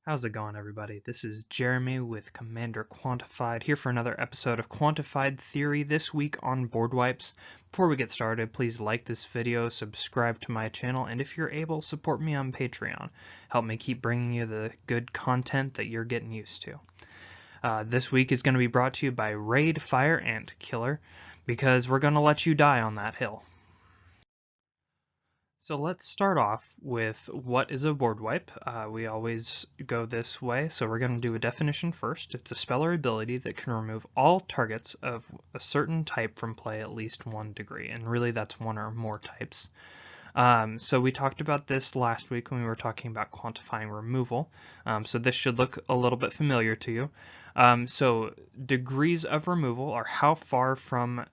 How's it going, everybody? This is Jeremy with Commander Quantified here for another episode of Quantified Theory this week on Boardwipes. Before we get started, please like this video, subscribe to my channel, and if you're able, support me on Patreon. Help me keep bringing you the good content that you're getting used to. This week is going to be brought to you by Raid Fire Ant Killer, because we're going to let you die on that hill. So let's start off with what is a board wipe. We always go this way, so we're going to do a definition first. It's a spell or ability that can remove all targets of a certain type from play at least 1 degree, and really that's one or more types. So we talked about this last week when we were talking about quantifying removal, so this should look a little bit familiar to you. So degrees of removal are how far from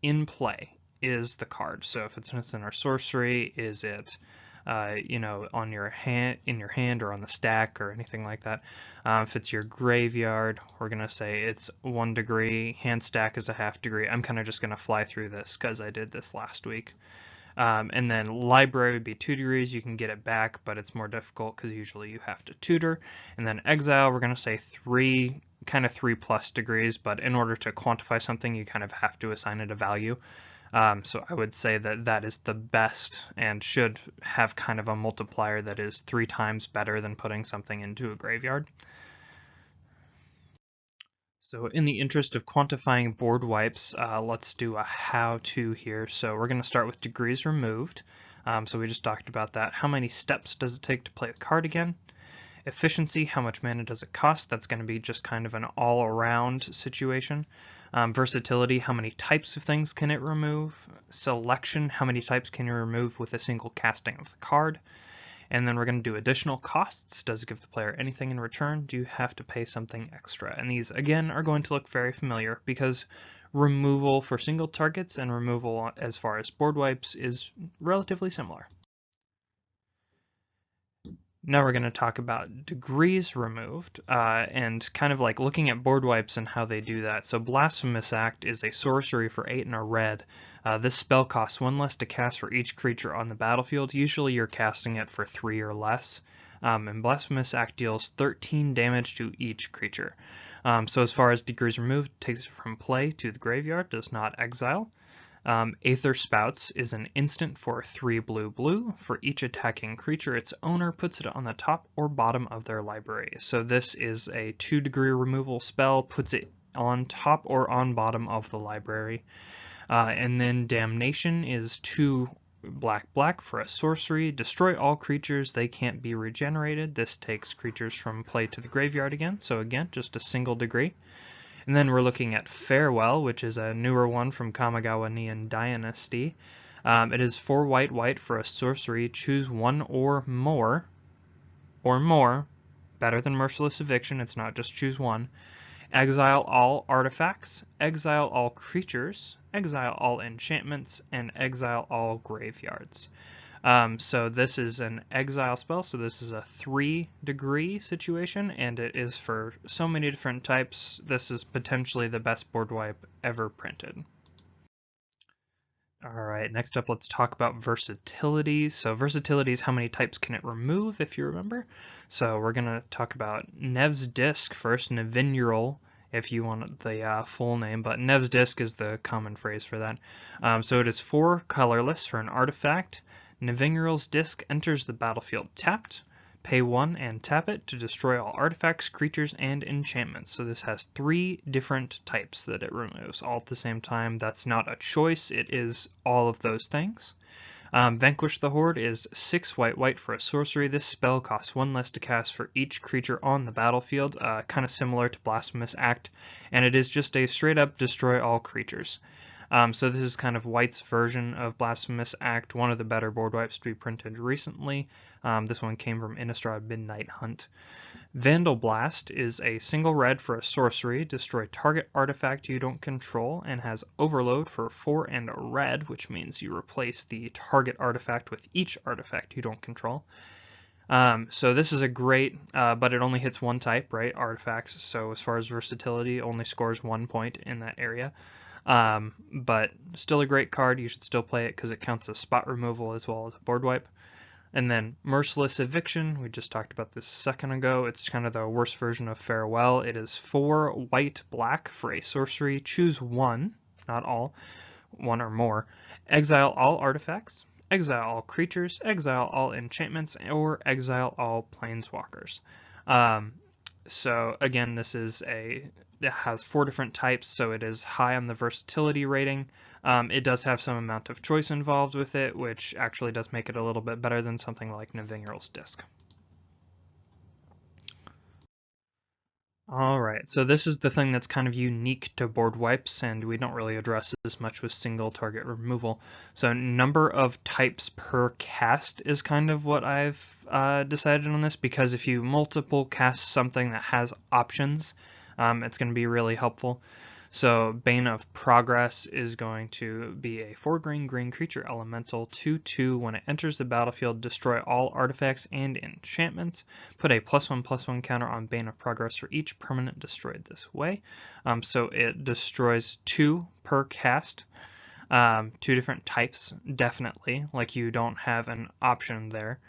in play is the card. So if it's in our sorcery, is it on your hand, in your hand, or on the stack, or anything like that. If it's your graveyard, we're gonna say it's 1 degree. Hand stack is a 1/2 degree. I'm kind of just gonna fly through this because I did this last week. And then library would be 2 degrees. You can get it back, but it's more difficult because usually you have to tutor. And then exile, we're gonna say 3, kind of 3+ degrees. But in order to quantify something, you kind of have to assign it a value. So I would say that that is the best and should have kind of a multiplier that is 3 times better than putting something into a graveyard. So in the interest of quantifying board wipes, let's do a how-to here. So we're going to start with degrees removed. So we just talked about that. How many steps does it take to play the card again? Efficiency, how much mana does it cost? That's going to be just kind of an all-around situation. Versatility, how many types of things can it remove? Selection, how many types can you remove with a single casting of the card? And then we're going to do additional costs. Does it give the player anything in return? Do you have to pay something extra? And these, again, are going to look very familiar because removal for single targets and removal as far as board wipes is relatively similar. Now we're going to talk about degrees removed and kind of like looking at board wipes and how they do that. So Blasphemous Act is a sorcery for 8 and a red. This spell costs 1 less to cast for each creature on the battlefield. Usually you're casting it for 3 or less. And Blasphemous Act deals 13 damage to each creature. So as far as degrees removed, it takes it from play to the graveyard, does not exile. Aether Spouts is an instant for 3 blue. For each attacking creature, its owner puts it on the top or bottom of their library. So this is a 2 degree removal spell, puts it on top or on bottom of the library. And then Damnation is 2 black for a sorcery. Destroy all creatures, they can't be regenerated. This takes creatures from play to the graveyard again. So again, just a single degree. And then we're looking at Farewell, which is a newer one from Kamigawa Neon Dynasty. It is 4 white for a sorcery. Choose 1 or more, better than Merciless Eviction. It's not just choose 1. Exile all artifacts, exile all creatures, exile all enchantments, and exile all graveyards. So this is an exile spell, so this is a 3 degree situation, and it is for so many different types. This is potentially the best board wipe ever printed. Alright, next up let's talk about versatility. So versatility is how many types can it remove, if you remember. So we're going to talk about Nev's Disc first, Nevinuril, if you want the full name, but Nev's Disc is the common phrase for that. So it is 4 colorless for an artifact. Nevinural's Disc enters the battlefield tapped. Pay 1 and tap it to destroy all artifacts, creatures, and enchantments. So this has 3 different types that it removes all at the same time. That's not a choice, it is all of those things. Vanquish the Horde is 6 white for a sorcery. This spell costs 1 less to cast for each creature on the battlefield, kind of similar to Blasphemous Act, and it is just a straight up destroy all creatures. So this is kind of White's version of Blasphemous Act, one of the better board wipes to be printed recently. This one came from Innistrad Midnight Hunt. Vandal Blast is a single red for a sorcery, destroy target artifact you don't control, and has overload for 4 and a red, which means you replace the target artifact with each artifact you don't control. So this is a great, but it only hits 1 type, right? Artifacts. So as far as versatility, only scores 1 point in that area. But still a great card. You should still play it because it counts as spot removal as well as a board wipe. And then Merciless Eviction, we just talked about this a second ago. It's kind of the worst version of Farewell. It is 4 white black for a sorcery. Choose one, not all, one or more. Exile all artifacts, exile all creatures, exile all enchantments, or exile all planeswalkers. So again, it has 4 different types, so it is high on the versatility rating. It does have some amount of choice involved with it, which actually does make it a little bit better than something like Navingeral's Disc. Alright, so this is the thing that's kind of unique to Boardwipes, and we don't really address this much with single target removal. So number of types per cast is kind of what I've decided on this, because if you multiple cast something that has options, it's going to be really helpful. So Bane of Progress is going to be a 4-green creature elemental 2/2. When it enters the battlefield, destroy all artifacts and enchantments. Put a +1/+1 counter on Bane of Progress for each permanent destroyed this way. So it destroys 2 per cast. 2 different types, definitely, like you don't have an option there.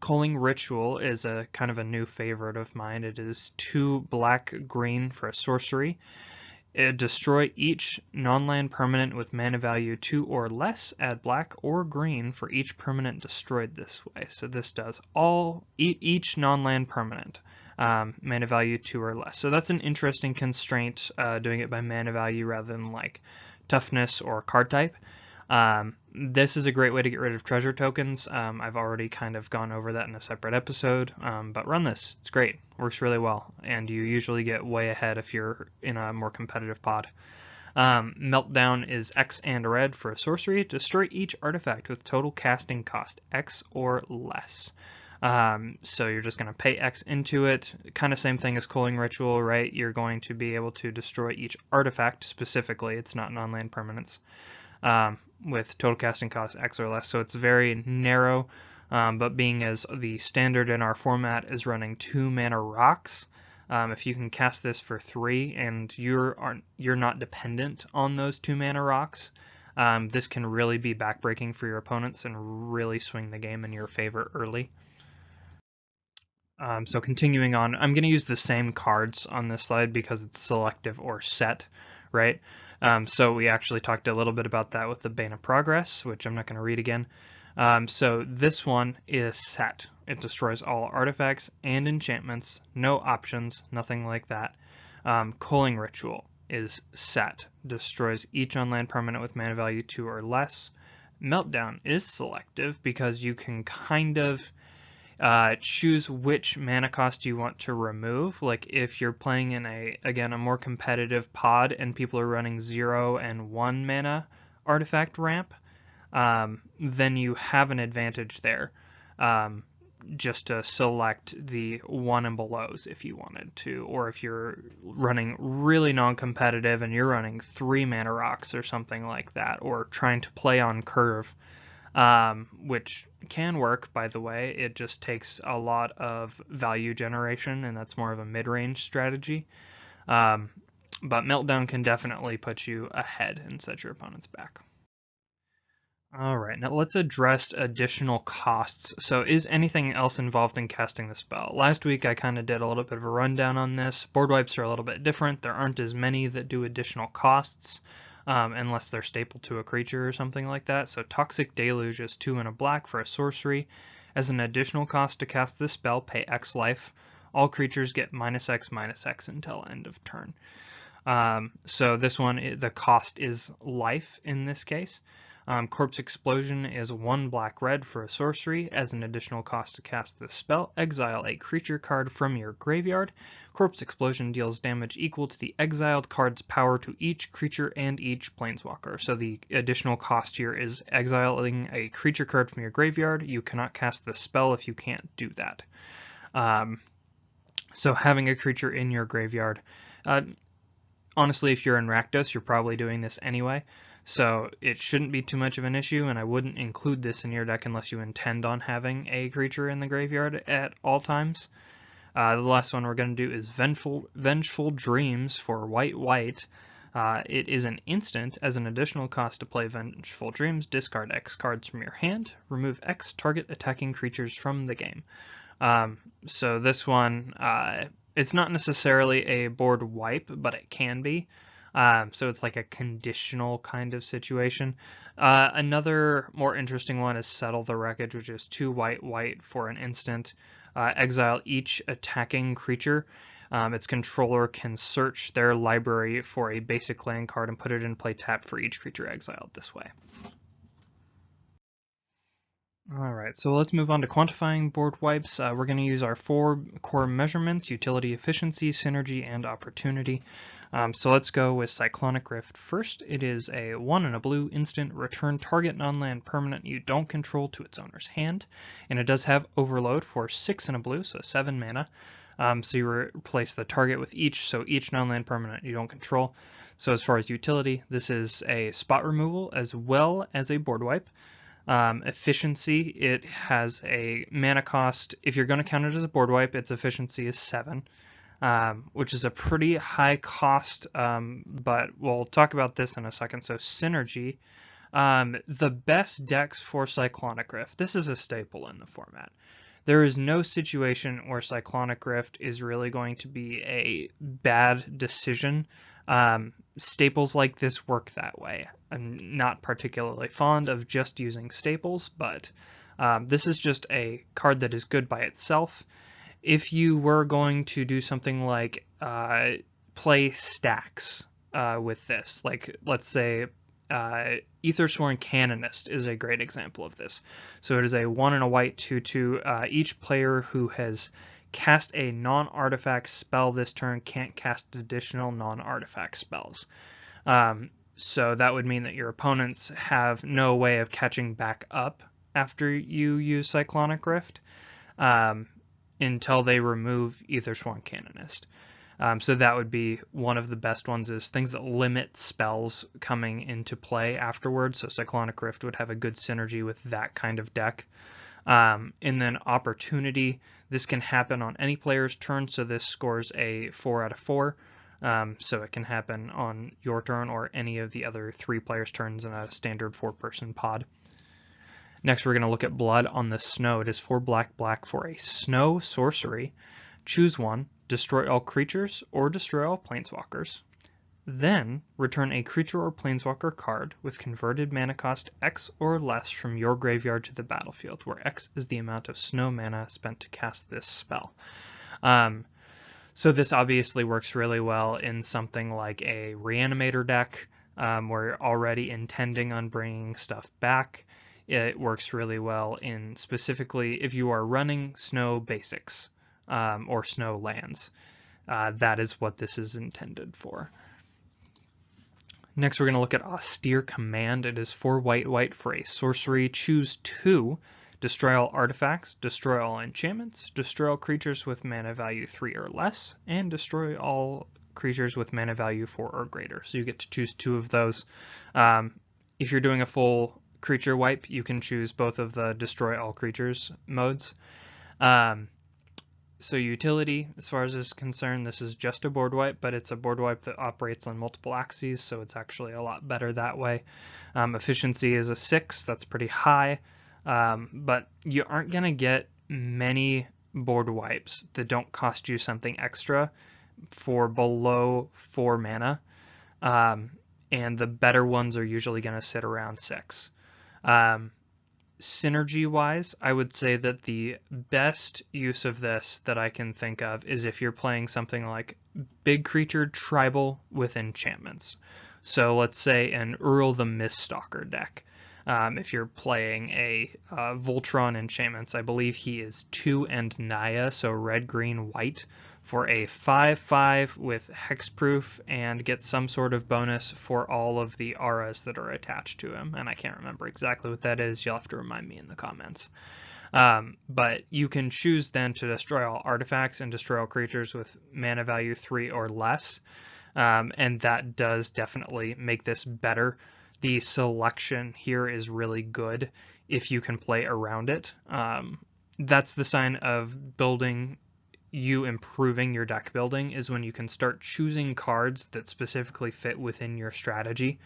Culling Ritual is a kind of a new favorite of mine. It is 2 black-green for a sorcery. Destroy each non-land permanent with mana value 2 or less. Add black or green for each permanent destroyed this way. So this does each non-land permanent, mana value 2 or less. So that's an interesting constraint, doing it by mana value rather than like toughness or card type. This is a great way to get rid of treasure tokens. I've already kind of gone over that in a separate episode, but run this. It's great. Works really well, and you usually get way ahead if you're in a more competitive pod. Meltdown is X and red for a sorcery. Destroy each artifact with total casting cost X or less. So you're just going to pay X into it. Kind of same thing as Culling Ritual, right? You're going to be able to destroy each artifact specifically. It's not non-land permanents. With total casting cost X or less, so it's very narrow, but being as the standard in our format is running 2 mana rocks, if you can cast this for 3 and you're not dependent on those 2 mana rocks, this can really be backbreaking for your opponents and really swing the game in your favor early. So continuing on, I'm going to use the same cards on this slide because it's selective or set, right? So we actually talked a little bit about that with the Bane of Progress, which I'm not going to read again. So this one is set. It destroys all artifacts and enchantments, no options, nothing like that. Culling Ritual is set. Destroys each on-land permanent with mana value 2 or less. Meltdown is selective because you can kind of choose which mana cost you want to remove. Like if you're playing in a more competitive pod and people are running 0 and 1 mana artifact ramp, then you have an advantage there. Just to select the 1 and belows if you wanted to, or if you're running really non-competitive and you're running 3 mana rocks or something like that, or trying to play on curve, which can work, by the way. It just takes a lot of value generation, and that's more of a mid-range strategy. But Meltdown can definitely put you ahead and set your opponents back. Alright, now let's address additional costs. So is anything else involved in casting the spell? Last week I kind of did a little bit of a rundown on this. Boardwipes are a little bit different. There aren't as many that do additional costs, unless they're stapled to a creature or something like that. So Toxic Deluge is 2 and a black for a sorcery. As an additional cost to cast this spell, pay X life. All creatures get -X/-X until end of turn. So this one, the cost is life in this case. Corpse Explosion is 1 black-red for a sorcery. As an additional cost to cast this spell, exile a creature card from your graveyard. Corpse Explosion deals damage equal to the exiled card's power to each creature and each planeswalker. So the additional cost here is exiling a creature card from your graveyard. You cannot cast the spell if you can't do that. So having a creature in your graveyard, honestly, if you're in Rakdos, you're probably doing this anyway. So it shouldn't be too much of an issue, and I wouldn't include this in your deck unless you intend on having a creature in the graveyard at all times. The last one we're going to do is Vengeful Dreams for white. It is an instant. As an additional cost to play Vengeful Dreams, discard X cards from your hand, remove X target attacking creatures from the game. So this one, it's not necessarily a board wipe, but it can be. So it's like a conditional kind of situation. Another more interesting one is Settle the Wreckage, which is 2 white for an instant. Exile each attacking creature. Its controller can search their library for a basic land card and put it in play tapped for each creature exiled this way. Alright, so let's move on to quantifying board wipes. We're going to use our 4 core measurements: utility, efficiency, synergy, and opportunity. So let's go with Cyclonic Rift first. It is a 1 and a blue instant, return target non-land permanent you don't control to its owner's hand. And it does have Overload for 6 and a blue, so 7 mana. So you replace the target with each, so each non-land permanent you don't control. So as far as utility, this is a spot removal as well as a board wipe. Efficiency, it has a mana cost. If you're going to count it as a board wipe, its efficiency is 7, which is a pretty high cost, but we'll talk about this in a second. So synergy, the best decks for Cyclonic Rift, this is a staple in the format. There is no situation where Cyclonic Rift is really going to be a bad decision. Staples like this work that way. I'm not particularly fond of just using staples, but this is just a card that is good by itself. If you were going to do something like play stacks with this, like let's say Aethersworn Canonist is a great example of this. So it is a 1 and a white 2/2. Each player who has cast a non-artifact spell this turn can't cast additional non-artifact spells. So that would mean that your opponents have no way of catching back up after you use Cyclonic Rift until they remove Aethersworn Canonist. So that would be one of the best ones, is things that limit spells coming into play afterwards. So Cyclonic Rift would have a good synergy with that kind of deck. And then opportunity, this can happen on any player's turn, so this scores a 4 out of 4. So it can happen on your turn or any of the other 3 players' turns in a standard 4-person pod. Next, we're going to look at Blood on the Snow. It is 4 black for a snow sorcery. Choose one, destroy all creatures or destroy all planeswalkers. Then return a creature or planeswalker card with converted mana cost X or less from your graveyard to the battlefield, where X is the amount of snow mana spent to cast this spell. So this obviously works really well in something like a Reanimator deck, where you're already intending on bringing stuff back. It works really well in specifically if you are running snow basics or snow lands. That is what this is intended for. Next, we're going to look at Austere Command. It is 4 white for a sorcery. Choose 2. Destroy all artifacts, destroy all enchantments, destroy all creatures with mana value 3 or less, and destroy all creatures with mana value 4 or greater. So you get to choose 2 of those. If you're doing a full creature wipe, you can choose both of the destroy all creatures modes. So utility, as far as this is concerned, this is just a board wipe, but it's a board wipe that operates on multiple axes, so it's actually a lot better that way. Efficiency is a 6, that's pretty high, but you aren't going to get many board wipes that don't cost you something extra for below 4 mana, and the better ones are usually going to sit around 6. Synergy-wise, I would say that the best use of this that I can think of is if you're playing something like big creature tribal with enchantments. So let's say an Uriel the Miststalker deck. If you're playing a Voltron enchantments, I believe he is 2 and Naya, so red, green, white, for a 5/5 with hexproof and get some sort of bonus for all of the auras that are attached to him. And I can't remember exactly what that is. You'll have to remind me in the comments. But you can choose then to destroy all artifacts and destroy all creatures with mana value 3 or less. And that does definitely make this better. The selection here is really good if you can play around it. That's the sign of building you improving your deck building is when you can start choosing cards that specifically fit within your strategy.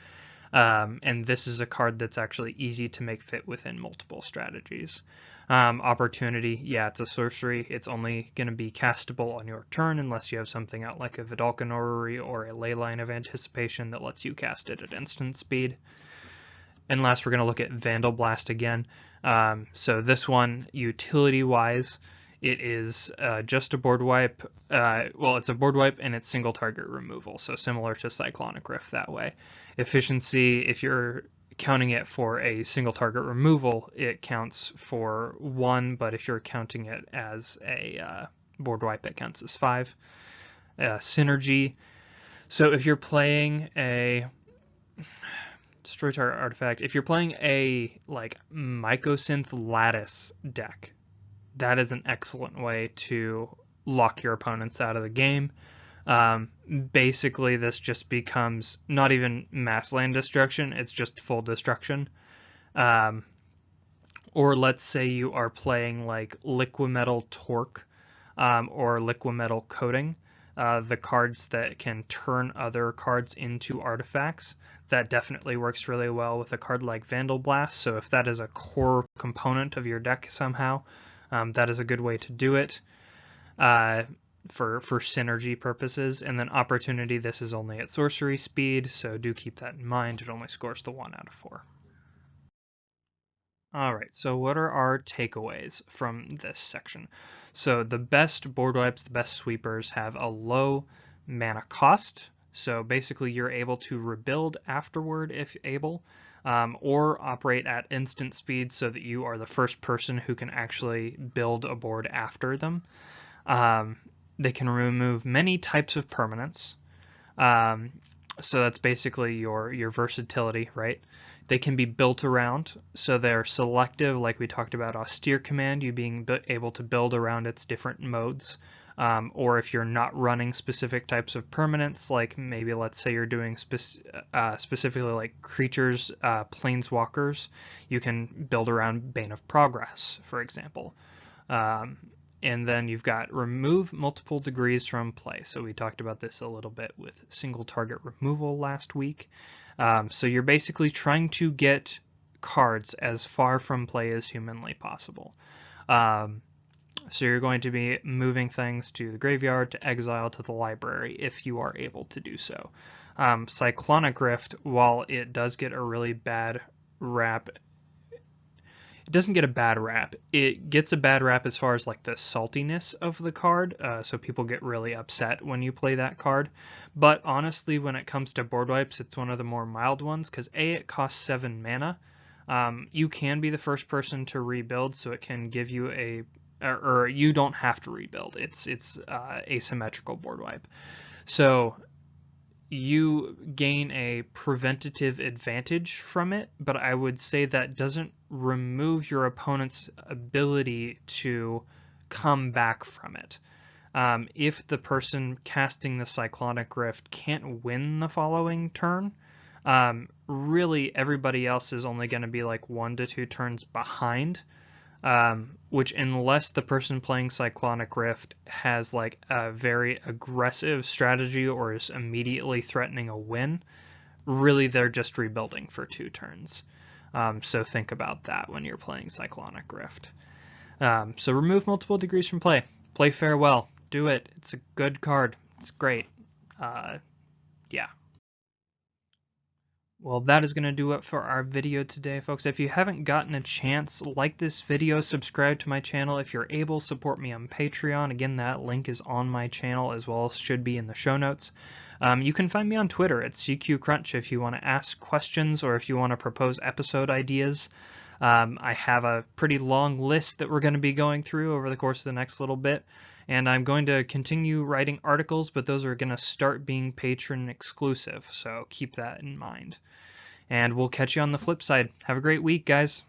And this is a card that's actually easy to make fit within multiple strategies. Opportunity, yeah, it's a sorcery. It's only going to be castable on your turn unless you have something out like a Vidalcan Orrery or a Leyline of Anticipation that lets you cast it at instant speed. And last, we're going to look at Vandal Blast again. So this one, utility-wise, it is just a board wipe. Well, it's a board wipe and it's single target removal, so similar to Cyclonic Rift that way. Efficiency, if you're counting it for a single target removal, it counts for 1, but if you're counting it as a board wipe, it counts as 5. Synergy, so if you're playing a destroy target artifact, if you're playing a like Mycosynth Lattice deck, that is an excellent way to lock your opponents out of the game. Basically, this just becomes not even mass land destruction, it's just full destruction. Or let's say you are playing like Liquimetal Torque or Liquimetal Coating, the cards that can turn other cards into artifacts. That definitely works really well with a card like Vandal Blast, so if that is a core component of your deck somehow, that is a good way to do it for synergy purposes. And then opportunity, this is only at sorcery speed, so do keep that in mind. It only scores the 1 out of 4. Alright, so what are our takeaways from this section? So the best board wipes, the best sweepers have a low mana cost, so basically you're able to rebuild afterward if able, or operate at instant speed so that you are the first person who can actually build a board after them. They can remove many types of permanents, so that's basically your versatility, right? They can be built around, so they're selective, like we talked about Austere Command, you being able to build around its different modes. Or if you're not running specific types of permanents, like maybe let's say you're doing specifically like creatures, planeswalkers, you can build around Bane of Progress, for example. And then you've got remove multiple degrees from play. So we talked about this a little bit with single target removal last week. So you're basically trying to get cards as far from play as humanly possible. So you're going to be moving things to the graveyard, to exile, to the library, if you are able to do so. Cyclonic Rift, while it does get a really bad rap, it doesn't get a bad rap. It gets a bad rap as far as like the saltiness of the card, so people get really upset when you play that card. But honestly, when it comes to board wipes, it's one of the more mild ones, because A, it costs 7 mana. You can be the first person to rebuild, so it can give you a or you don't have to rebuild. It's asymmetrical board wipe. So you gain a preventative advantage from it, but I would say that doesn't remove your opponent's ability to come back from it. If the person casting the Cyclonic Rift can't win the following turn, really everybody else is only going to be like 1 to 2 turns behind. Which unless the person playing Cyclonic Rift has like a very aggressive strategy or is immediately threatening a win, really they're just rebuilding for 2 turns. So think about that when you're playing Cyclonic Rift. So remove multiple degrees from play. Play Farewell. Do it. It's a good card. It's great. Yeah. Well, that is going to do it for our video today, folks. If you haven't gotten a chance, like this video, subscribe to my channel. If you're able, support me on Patreon. Again, that link is on my channel as well as should be in the show notes. You can find me on Twitter at CQCrunch if you want to ask questions or if you want to propose episode ideas. I have a pretty long list that we're going to be going through over the course of the next little bit. And I'm going to continue writing articles, but those are going to start being patron exclusive, so keep that in mind. And we'll catch you on the flip side. Have a great week, guys.